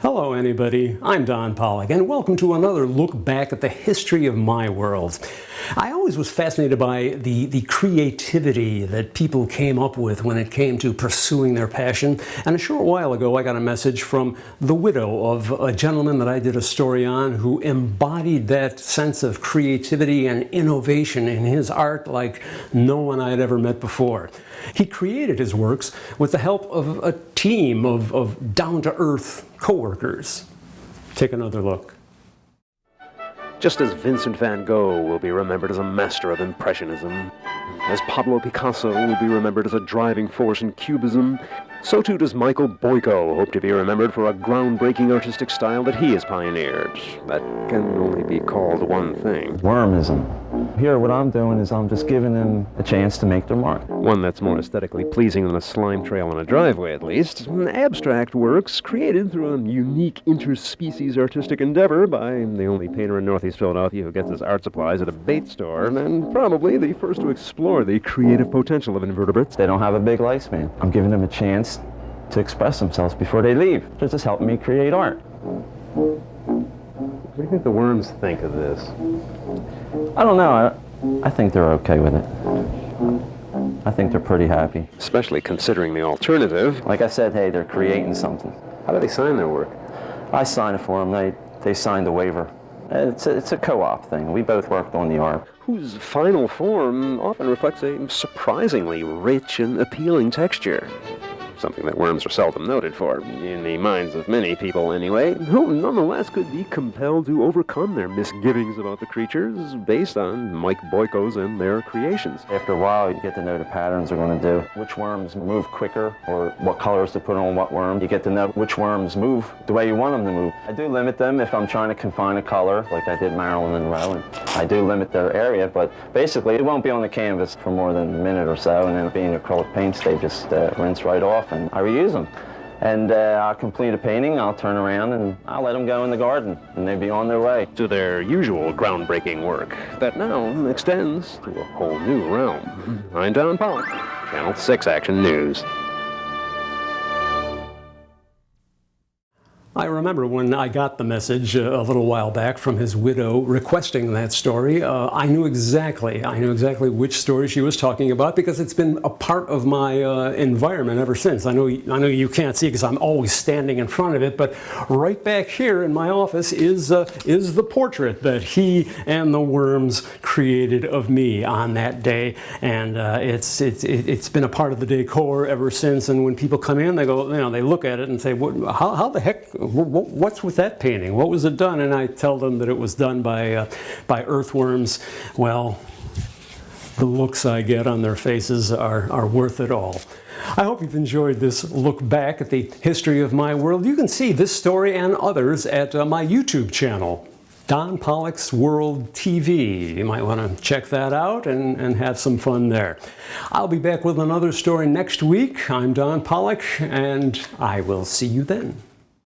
Hello anybody, I'm Don Pollock and welcome to another look back at the history of my world. I always was fascinated by the creativity that people came up with when it came to pursuing their passion, and a short while ago I got a message from the widow of a gentleman that I did a story on who embodied that sense of creativity and innovation in his art like no one I had ever met before. He created his works with the help of a team of down-to-earth co-workers. Take another look. Just as Vincent van Gogh will be remembered as a master of Impressionism, as Pablo Picasso will be remembered as a driving force in Cubism, so too does Michael Boyko hope to be remembered for a groundbreaking artistic style that he has pioneered. That can only be called one thing. Wormism. Here what I'm doing is I'm just giving them a chance to make their mark. One that's more aesthetically pleasing than a slime trail on a driveway, at least. Abstract works created through a unique interspecies artistic endeavor by the only painter in Northeast Philadelphia who gets his art supplies at a bait store, and probably the first to explore the creative potential of invertebrates. They don't have a big lifespan. I'm giving them a chance to express themselves before they leave. They're just helping me create art. What do you think the worms think of this? I don't know. I think they're okay with it. I think they're pretty happy. Especially considering the alternative. Like I said, hey, they're creating something. How do they sign their work? I signed it for them. They signed a waiver. It's a co-op thing. We both worked on the art. Whose final form often reflects a surprisingly rich and appealing texture. Something that worms are seldom noted for, in the minds of many people anyway, who nonetheless could be compelled to overcome their misgivings about the creatures based on Mike Boyko's and their creations. After a while, you get to know the patterns they're going to do, which worms move quicker, or what colors to put on what worm. You get to know which worms move the way you want them to move. I do limit them if I'm trying to confine a color, like I did Marilyn Monroe, and I do limit their area, but basically it won't be on the canvas for more than a minute or so, and then being acrylic paints, they just rinse right off. And I reuse them. And I'll complete a painting, I'll turn around and I'll let them go in the garden, and they'll be on their way. To their usual groundbreaking work that now extends to a whole new realm. I'm Don Pollock, Channel 6 Action News. I remember when I got the message a little while back from his widow requesting that story. I knew exactly which story she was talking about because it's been a part of my environment ever since. I know you can't see because I'm always standing in front of it, but right back here in my office is the portrait that he and the worms created of me on that day, and it's been a part of the decor ever since. And when people come in, they go, they look at it and say, how the heck? What's with that painting? What was it done? And I tell them that it was done by earthworms. Well, the looks I get on their faces are worth it all. I hope you've enjoyed this look back at the history of my world. You can see this story and others at my YouTube channel, Don Pollock's World TV. You might want to check that out and have some fun there. I'll be back with another story next week. I'm Don Pollock, and I will see you then.